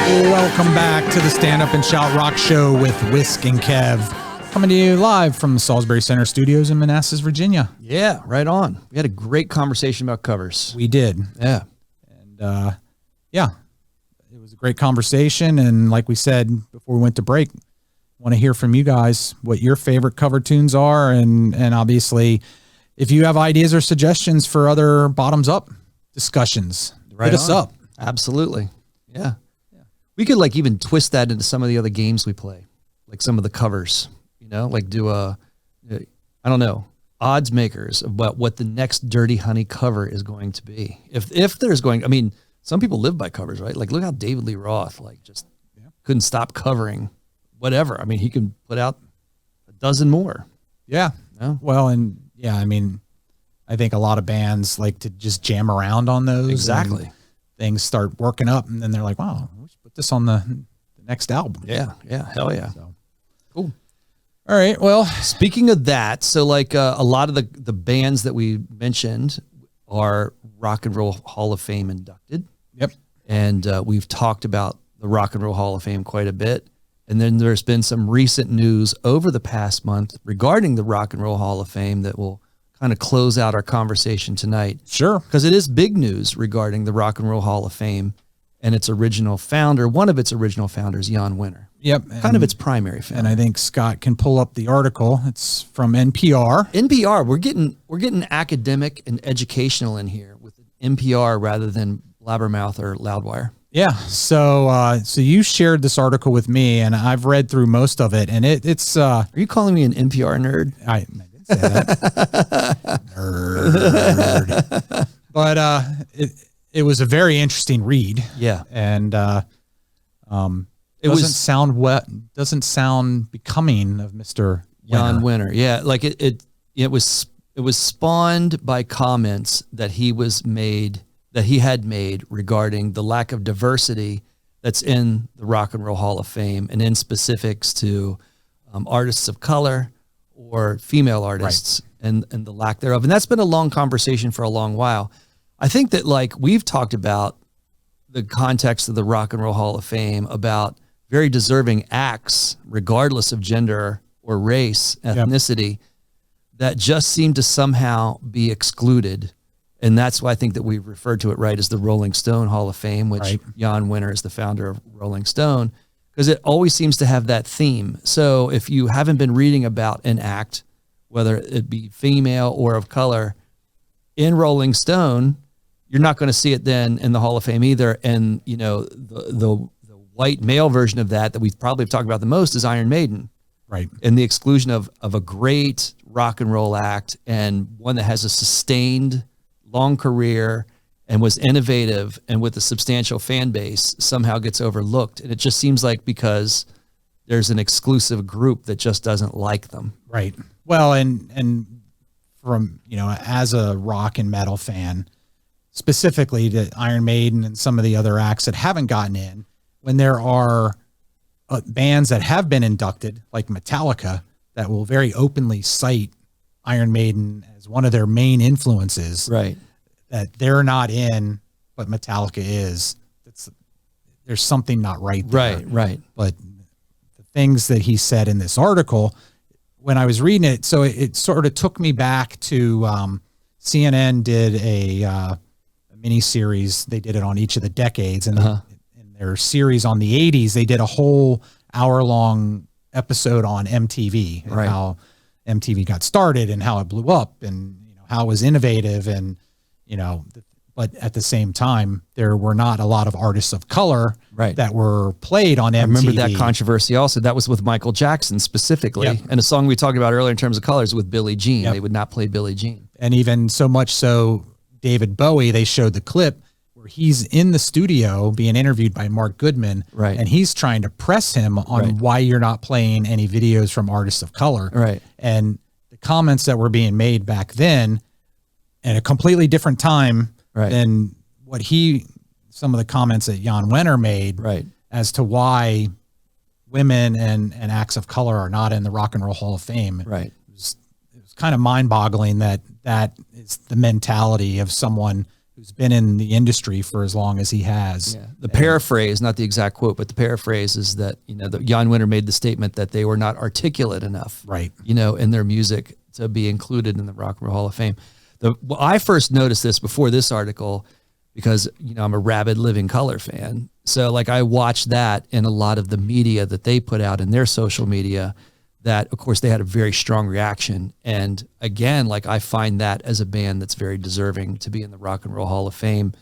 Welcome back to the Stand Up and Shout Rock Show with Wisk and Kev. Coming to you live from the Salisbury Center Studios in Manassas, Virginia. Yeah, right on. We had a great conversation about covers. We did. Yeah. And yeah, it was a great conversation. And like we said before we went to break, want to hear from you guys what your favorite cover tunes are. And obviously, if you have ideas or suggestions for other bottoms up discussions, hit us up. Absolutely. Yeah. We could like even twist that into some of the other games we play, like some of the covers, you know, like do I don't know, odds makers about what the next Dirty Honey cover is going to be. If there's going, I mean, some people live by covers, right? Like look how David Lee Roth, like just couldn't stop covering whatever. I mean, he can put out a dozen more. Yeah. Well, and yeah, I mean, I think a lot of bands like to just jam around on those. Exactly. Things start working up and then they're like, wow, we should put this on the next album. Yeah. Yeah. Hell yeah. So cool. All right. Well, speaking of that, so like a lot of the bands that we mentioned are Rock and Roll Hall of Fame inducted. Yep. And we've talked about the Rock and Roll Hall of Fame quite a bit. And then there's been some recent news over the past month regarding the Rock and Roll Hall of Fame that will kind of close out our conversation tonight. Sure. Because it is big news regarding the Rock and Roll Hall of Fame and its original founder, one of its original founders, Jan Wenner. Yep. Kind of its primary founder. And I think Scott can pull up the article. It's from NPR. NPR, we're getting academic and educational in here with NPR rather than Blabbermouth or Loudwire. Yeah. So you shared this article with me and I've read through most of it and it's Are you calling me an NPR nerd? I didn't say that. Nerd. But it was a very interesting read. Yeah. And doesn't sound becoming of Mr. Jan Wenner. Yeah, like it was spawned by comments that he had made regarding the lack of diversity that's in the Rock and Roll Hall of Fame and in specifics to artists of color or female artists, right, and the lack thereof. And that's been a long conversation for a long while. I think that like we've talked about the context of the Rock and Roll Hall of Fame about very deserving acts, regardless of gender or race, ethnicity, that just seem to somehow be excluded. And that's why I think that we referred to it right as the Rolling Stone Hall of Fame, which Jan Wenner is the founder of Rolling Stone, because it always seems to have that theme. So if you haven't been reading about an act, whether it be female or of color, in Rolling Stone, you're not going to see it then in the Hall of Fame either. And, you know, the white male version of that we've probably talked about the most is Iron Maiden. Right. And the exclusion of a great rock and roll act and one that has a sustained long career and was innovative and with a substantial fan base somehow gets overlooked. And it just seems like because there's an exclusive group that just doesn't like them. Right. Well, and from, you know, as a rock and metal fan, specifically to Iron Maiden and some of the other acts that haven't gotten in, when there are bands that have been inducted, like Metallica, that will very openly cite Iron Maiden as one of their main influences, right, that they're not in, but Metallica is, there's something not right there. Right. But the things that he said in this article, when I was reading it, so it sort of took me back to CNN did a mini series. They did it on each of the decades, and in their series on the 80s, they did a whole hour-long episode on MTV, and how MTV got started and how it blew up, and you know how it was innovative, and you know, but at the same time, there were not a lot of artists of color that were played on MTV. I remember that controversy also. That was with Michael Jackson specifically, and a song we talked about earlier in terms of colors with Billie Jean. They would not play Billie Jean, and even so much so, David Bowie, they showed the clip where he's in the studio being interviewed by Mark Goodman, and he's trying to press him on why you're not playing any videos from artists of color. And the comments that were being made back then at a completely different time than what some of the comments that Jan Wenner made as to why women and acts of color are not in the Rock and Roll Hall of Fame. Right. It was kind of mind boggling that is the mentality of someone who's been in the industry for as long as he has. Yeah. The paraphrase, not the exact quote, but the paraphrase is that, Jan Wenner made the statement that they were not articulate enough, Right. In their music to be included in the Rock and Roll Hall of Fame. I first noticed this before this article because, I'm a rabid Living Colour fan. So like I watched that in a lot of the media that they put out in their social media, that of course they had a very strong reaction. And again, like I find that as a band that's very deserving to be in the Rock and Roll Hall of Fame,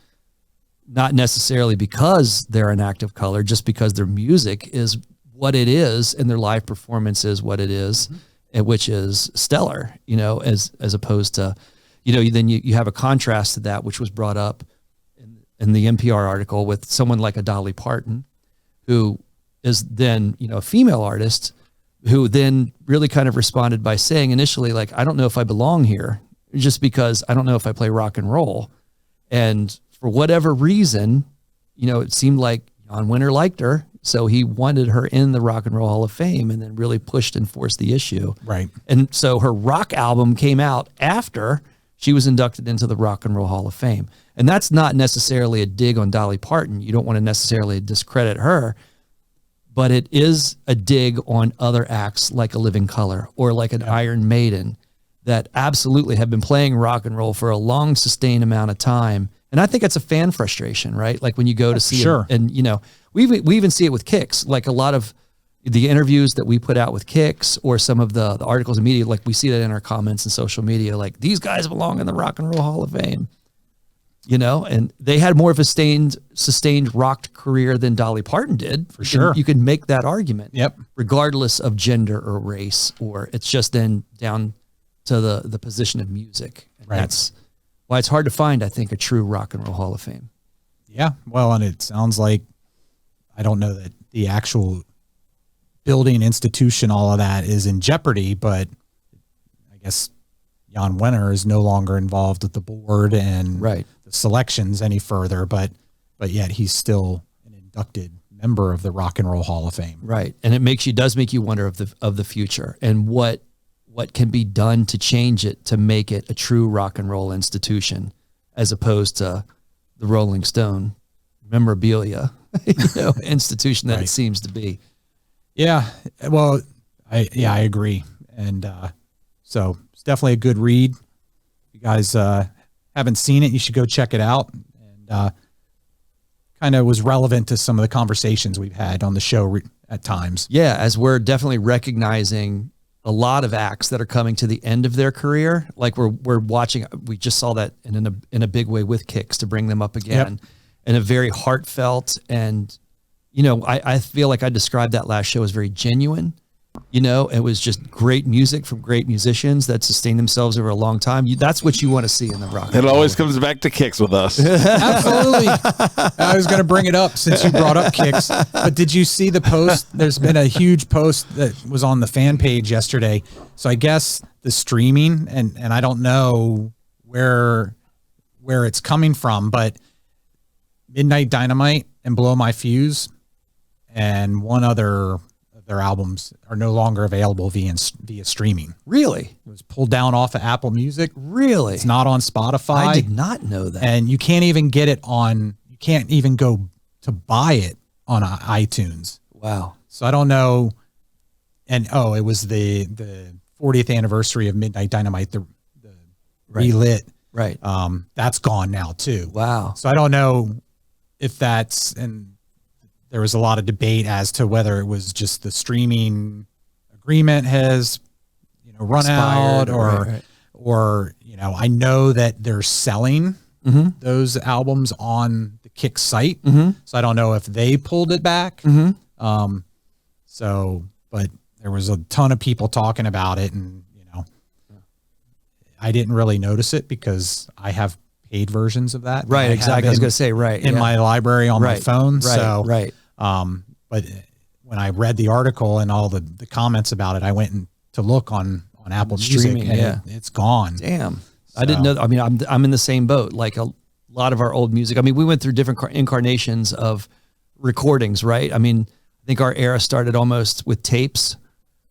not necessarily because they're an act of color, just because their music is what it is and their live performance is what it is, and which is stellar, as opposed to, then you have a contrast to that, which was brought up in the NPR article with someone like a Dolly Parton, who is then, a female artist, who then really kind of responded by saying initially, like, I don't know if I belong here, just because I don't know if I play rock and roll. And for whatever reason, it seemed like Jan Wenner liked her, so he wanted her in the Rock and Roll Hall of Fame, and then really pushed and forced the issue. Right. And so her rock album came out after she was inducted into the Rock and Roll Hall of Fame. And that's not necessarily a dig on Dolly Parton. You don't want to necessarily discredit her, but it is a dig on other acts like a Living Colour or like an Iron Maiden that absolutely have been playing rock and roll for a long sustained amount of time. And I think it's a fan frustration, right? Like when you go to see sure. it, and we even see it with Kix, like a lot of the interviews that we put out with Kix or some of the articles in media, like we see that in our comments and social media, like these guys belong in the Rock and Roll Hall of Fame, and they had more of a sustained rock career than Dolly Parton did. For sure. You can make that argument. Yep. Regardless of gender or race, or it's just then down to the position of music. And right. That's why it's hard to find, I think, a true Rock and Roll Hall of Fame. Yeah. Well, and it sounds like, I don't know that the actual building, institution, all of that is in jeopardy, but I guess Jan Wenner is no longer involved with the board and right. the selections any further, but yet he's still an inducted member of the Rock and Roll Hall of Fame. Right. And it does make you wonder of the future and what can be done to change it, to make it a true rock and roll institution, as opposed to the Rolling Stone memorabilia, institution that right. it seems to be. Yeah. Well, I agree. And, so it's definitely a good read. If you guys, haven't seen it, you should go check it out. And, kind of was relevant to some of the conversations we've had on the show at times. Yeah. As we're definitely recognizing a lot of acts that are coming to the end of their career. Like we're watching, we just saw that in a big way with Kix, to bring them up again, in a very heartfelt. And, I feel like I described that last show as very genuine. It was just great music from great musicians that sustained themselves over a long time. That's what you want to see in the rock. It always comes back to Kix with us. Absolutely. I was going to bring it up since you brought up Kix, but did you see the post? There's been a huge post that was on the fan page yesterday. So I guess the streaming, and I don't know where it's coming from, but Midnight Dynamite and Blow My Fuse and one other of their albums are no longer available via streaming. Really? It was pulled down off of Apple Music. Really? It's not on Spotify. I did not know that. And you can't even get it you can't even go to buy it on iTunes. Wow. So I don't know. And it was the 40th anniversary of Midnight Dynamite, the right. relit. Right. That's gone now too. Wow. So I don't know if and there was a lot of debate as to whether it was just the streaming agreement has, run Expired, out or I know that they're selling those albums on the Kix site. So I don't know if they pulled it back. But there was a ton of people talking about it, and, I didn't really notice it because I have paid versions of that. Right. Exactly. I was going to say, right. In my library on my phone. Right. So, right. But when I read the article and all the comments about it, I went to look on Apple Music, and it's gone. Damn. So. I didn't know. I mean, I'm in the same boat. Like a lot of our old music. I mean, we went through different incarnations of recordings, right? I mean, I think our era started almost with tapes,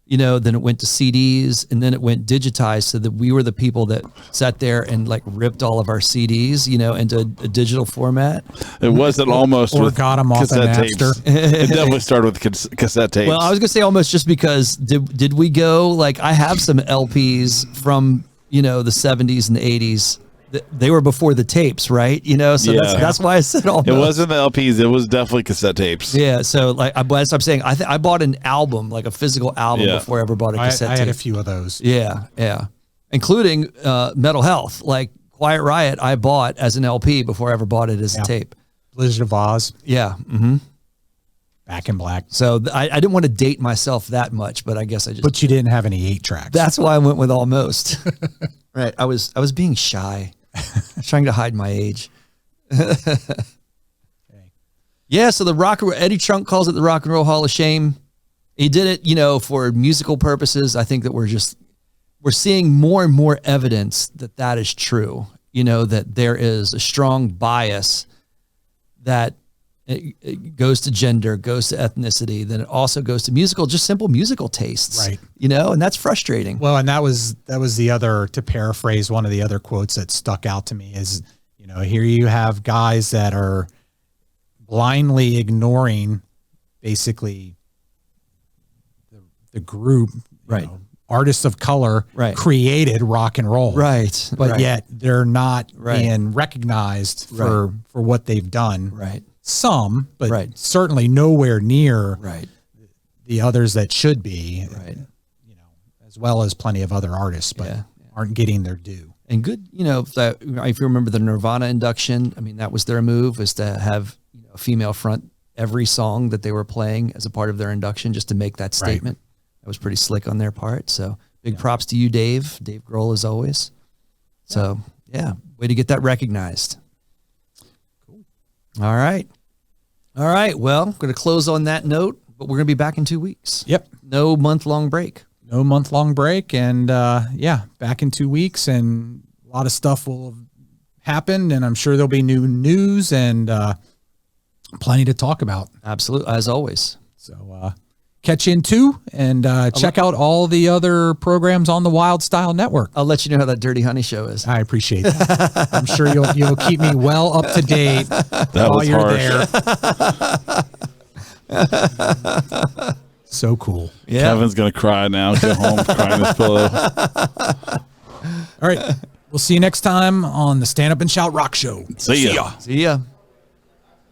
then it went to CDs, and then it went digitized, so that we were the people that sat there and like ripped all of our CDs, into a digital format. It wasn't almost or with got them off the cassette tapes. Napster. It definitely started with cassette tapes. Well, I was gonna say almost, just because did we go, like, I have some LPs from the 70s and the 80s. They were before the tapes, right? So that's why I said almost. It wasn't the LPs. It was definitely cassette tapes. Yeah, so like that's what I'm saying. I bought an album, like a physical album, before I ever bought a cassette tape. I had a few of those. Yeah, including Metal Health, like Quiet Riot. I bought as an LP before I ever bought it as a tape. Blizzard of Oz. Yeah. Mm-hmm. Back in Black. So I didn't want to date myself that much, but I guess I just. But you didn't have any 8-tracks. That's why I went with almost. Right. I was being shy. I was trying to hide my age. Okay. Yeah. So Eddie Trunk calls it the Rock and Roll Hall of Shame. He did it, for musical purposes. I think that we're seeing more and more evidence that is true. That there is a strong bias that it goes to gender, goes to ethnicity, then it also goes to simple musical tastes. Right. And that's frustrating. Well, and that was the other, to paraphrase one of the other quotes that stuck out to me is, here you have guys that are blindly ignoring basically the group, right. Artists of color created rock and roll. Right. But yet they're not being recognized for what they've done. Right. Some, but certainly nowhere near the others that should be, as well as plenty of other artists, but aren't getting their due. And good, if you remember the Nirvana induction, I mean, that was their move, is to have a female front every song that they were playing as a part of their induction, just to make that statement. That was pretty slick on their part. So big props to you, Dave Grohl, as always. So way to get that recognized. Cool. All right. Well, I'm going to close on that note, but we're going to be back in 2 weeks. Yep. No month-long break. No month-long break. And back in 2 weeks, and a lot of stuff will have happened, and I'm sure there'll be new news and plenty to talk about. Absolutely. As always. So catch in too, and check out all the other programs on the Wild Style Network. I'll let you know how that Dirty Honey show is. I appreciate that. I'm sure you'll keep me well up to date while you're there. So cool. Yeah. Kevin's going to cry now. Go home, cry in his pillow. All right. We'll see you next time on the Stand Up and Shout Rock Show. See ya. See ya.